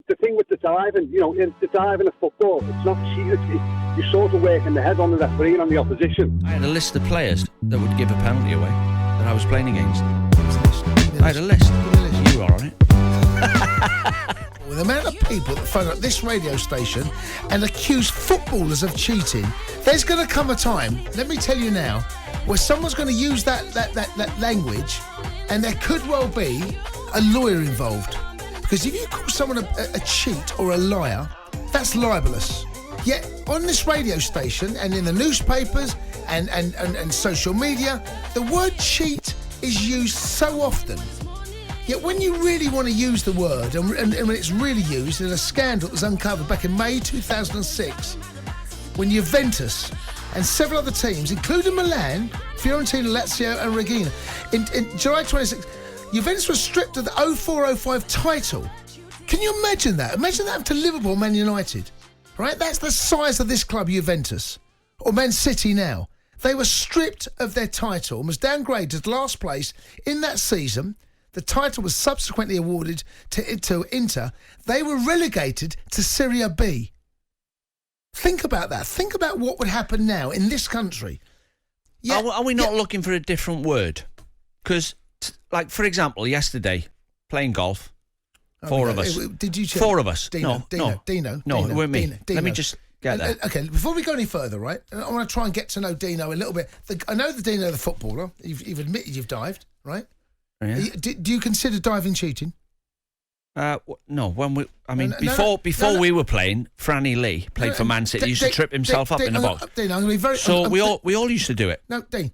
the thing with the diving, the diving of football, it's not cheating. You're sort of working the head on the referee and on the opposition. I had a list of players that would give a penalty away that I was playing against. I had a list. You are on it. With the amount of people that phone up this radio station and accuse footballers of cheating, there's going to come a time, let me tell you now, where someone's going to use that language, and there could well be a lawyer involved. Because if you call someone a cheat or a liar, that's libelous. Yet on this radio station and in the newspapers and social media, the word cheat is used so often. Yet when you really want to use the word, and when it's really used, in a scandal that was uncovered back in May 2006, when Juventus and several other teams, including Milan, Fiorentina, Lazio and Regina, in July 26, Juventus was stripped of the 04-05 title. Can you imagine that? Imagine that to Liverpool, Man United. Right? That's the size of this club, Juventus. Or Man City now. They were stripped of their title and was downgraded to last place in that season. The title was subsequently awarded to Inter. They were relegated to Serie B. Think about that. Think about what would happen now in this country. Yeah, are we not looking for a different word? Because, like, for example, yesterday, playing golf, four of us. Did you check? Four of us. Dino, it weren't me. Let me just get that. Okay, before we go any further, right, I want to try and get to know Dino a little bit. I know the Dino, the footballer. You've admitted you've dived, right? Yeah. Do you consider diving cheating? No. Before we were playing, Franny Lee played for Man City. He used to trip himself up in the box. Dean, I'm going to be very. We all used to do it. No, Dean.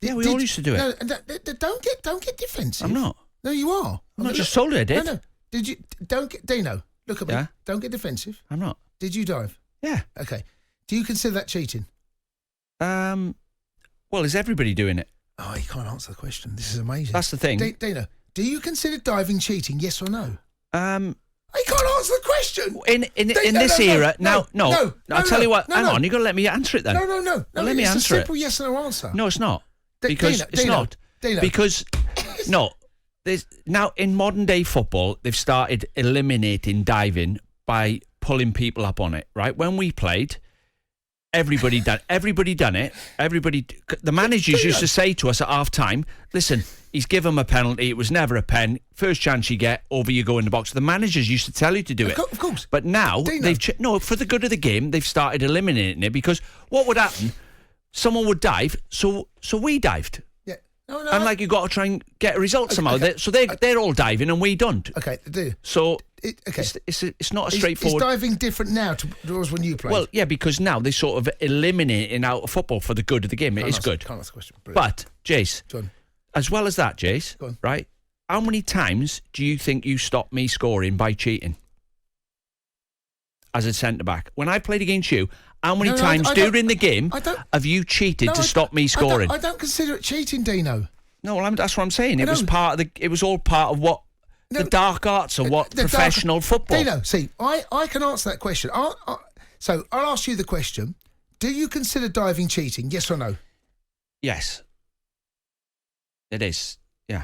Yeah, we all used to do it. No, don't get defensive. I'm not. No, you are. I'm not just told you I did. No. Did you? Don't get Dino. Look at me. Yeah? Don't get defensive. I'm not. Did you dive? Yeah. Okay. Do you consider that cheating? Well, is everybody doing it? Oh, you can't answer the question. This is amazing. That's the thing. Dino, do you consider diving cheating? Yes or no? I can't answer the question. In this era, no. I'll tell you what. Hang on, you've got to let me answer it then. No. Let me answer it. It's a simple yes or no answer. No, it's not. Because it's not. Dino. Because no. There's now in modern day football, they've started eliminating diving by pulling people up on it. Right? When we played, everybody done it. The managers used to say to us at half time, "Listen, he's given him a penalty. It was never a pen. First chance you get, over you go in the box." The managers used to tell you to do it. Of course. But now for the good of the game, they've started eliminating it, because what would happen? Someone would dive, so we dived. Yeah. No. And you've got to try and get a result somehow. Okay. They're all diving and we don't. Okay, they do. So it's not a straightforward. Is diving different now to when you played? Well, yeah, because now they sort of eliminating out of football for the good of the game. It is good. Can't ask the question. But Jace, John. As well as that, Jace, right? How many times do you think you stopped me scoring by cheating as a centre back? When I played against you, how many times during the game have you cheated to stop me scoring? I don't consider it cheating, Dino. No, well, that's what I'm saying. It was all part of what the dark arts of what professional football. Dino, see, I can answer that question. So I'll ask you the question: do you consider diving cheating? Yes or no? Yes. It is. Yeah.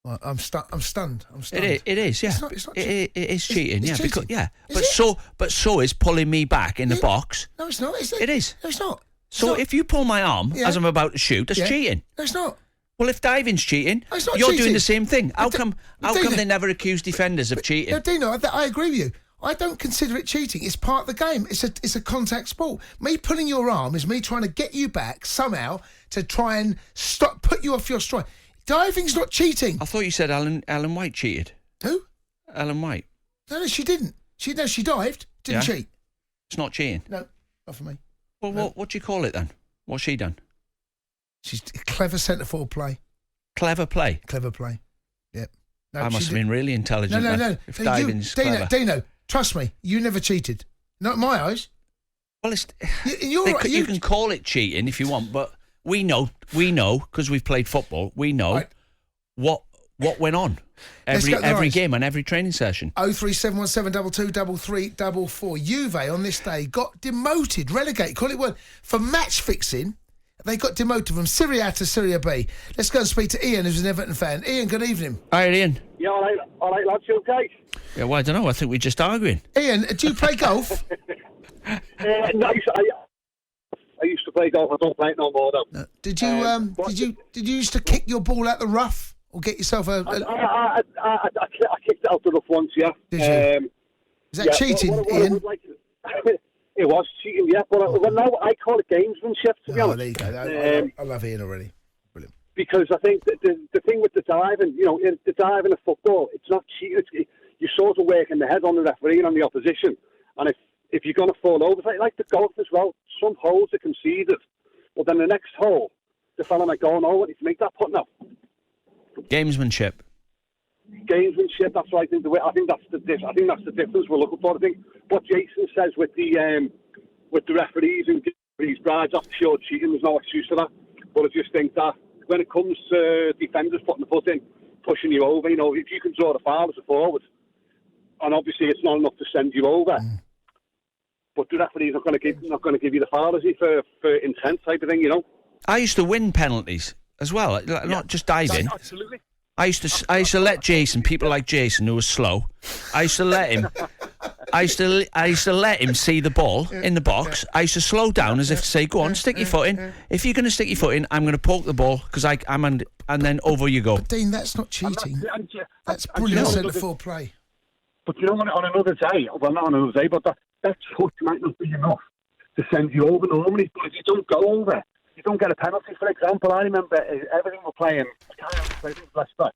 Well, I'm stunned. It is. Yeah. It is cheating. It's yeah. cheating. Because, yeah. But so is pulling me back in the box. No, it's not. Is it? It is. No, it's not. So if you pull my arm as I'm about to shoot, that's cheating. No, it's not. Well, if diving's cheating, it's not you're cheating. doing the same thing. How come they never accuse defenders of cheating? No, Dino, I agree with you. I don't consider it cheating. It's part of the game. It's a contact sport. Me pulling your arm is me trying to get you back somehow to try and put you off your stride. Diving's not cheating. I thought you said Ellen White cheated. Who? Ellen White. No, she didn't. She dived. Didn't cheat. It's not cheating. No, not for me. Well, no. What do you call it then? What's she done? She's a clever centre-forward play. Clever play? Clever play. Yep. No, I must have been really intelligent. No. If diving's clever. Dino, trust me, you never cheated. Not in my eyes. Well, you can call it cheating if you want, but we know, because we've played football, we know what went on every game and every training session. 03717 223344. Juve on this day got demoted, relegated, call it one, for match fixing. They got demoted from Serie A to Serie B. Let's go and speak to Ian, who's an Everton fan. Ian, good evening. Hi, Ian. Yeah, all right, lads, you okay? Yeah, well, I don't know. I think we're just arguing. Ian, do you play golf? No, I used to play golf. I don't play it no more though. No. Did you used to kick your ball out the rough or get yourself a? I kicked it out the rough once. Yeah. Did you? Is that cheating, Ian? It was cheating, yeah. But now I call it gamesmanship. To be honest. There you go. I love Ian already. Brilliant. Because I think the thing with the diving, the diving of football, it's not cheating. You're sort of working the head on the referee and on the opposition. And if you're going to fall over, it's like the golf as well. Some holes are conceded, but then the next hole, the fella might go, "No, what if you make that putt now?" Gamesmanship. That's what I think. I think that's the difference we're looking for. I think what Jason says with the referees and these brides, that's pure cheating. There's no excuse for that. But I just think that when it comes to defenders putting the foot in, pushing you over, if you can draw the foul as a forward, and obviously it's not enough to send you over. But the referee's not going to give you the foul, is he, for intent type of thing, I used to win penalties as well, not just diving. Absolutely. I used to let Jason, people like Jason who was slow, I used to let him see the ball in the box. I used to slow down as if to say, "Go on, stick your foot in. If you're going to stick your foot in, I'm going to poke the ball because and then over you go." But Dean, that's not cheating. That's brilliant centre-forward play. But on another day, well, not on another day, but that touch might not be enough to send you over normally. But if you don't go over, you don't get a penalty. For example, I remember everything we're playing. Leicester,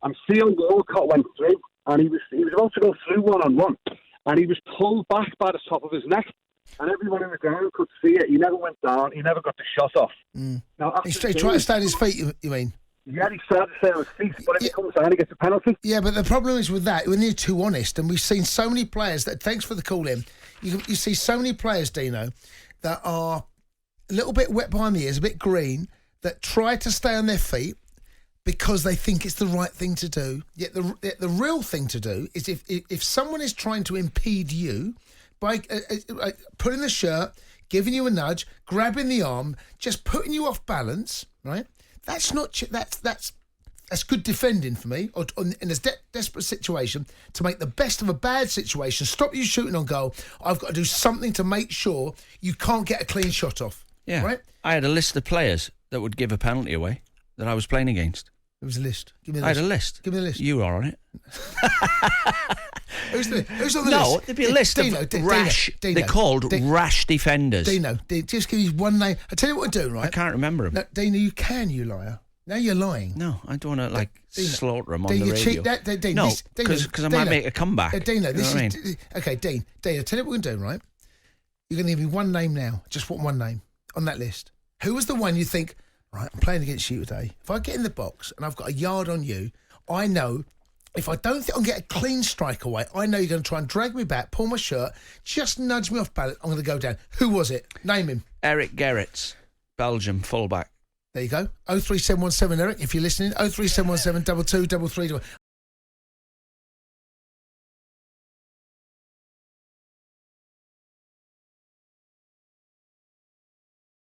and Theo Walcott went through, and he was about to go through one-on-one, and he was pulled back by the top of his neck, and everyone in the ground could see it. He never went down. He never got the shot off. Now, he tried to stay on his feet. You mean? Yeah, he started to stay on his feet, but if he comes down, he gets a penalty. Yeah, but the problem is with that, when you're too honest, and we've seen so many players that. Thanks for the call in. You see so many players, Dino, that are a little bit wet behind the ears, a bit green, that try to stay on their feet because they think it's the right thing to do. Yet the real thing to do is if someone is trying to impede you by putting the shirt, giving you a nudge, grabbing the arm, just putting you off balance, right? That's not that's good defending for me. Or in a desperate situation, to make the best of a bad situation, stop you shooting on goal, I've got to do something to make sure you can't get a clean shot off. Yeah, right. I had a list of players that would give a penalty away that I was playing against. There was a list. Give me the list. list. I had a list. Give me the list. You are on it. Who's on the list? No, there'd be a list of rash. They're called rash defenders. Dino, just give you one name. I tell you what to do, right? I can't remember them. No, Dino, you liar. Now you're lying. No, I don't want to slaughter them on Dino, the radio. Dean, no, because I might make a comeback. Dino, this is okay. Dean, I tell you what we're going to do, right? You're going to give me one name now. Just one name on that list. Who was the one you think? Right, I'm playing against you today. If I get in the box and I've got a yard on you, I know if I don't think I'll get a clean strike away, I know you're going to try and drag me back, pull my shirt, just nudge me off balance. I'm going to go down. Who was it? Name him. Eric Gerrits, Belgium, fullback. There you go. 03717, Eric, if you're listening. 03717 2233.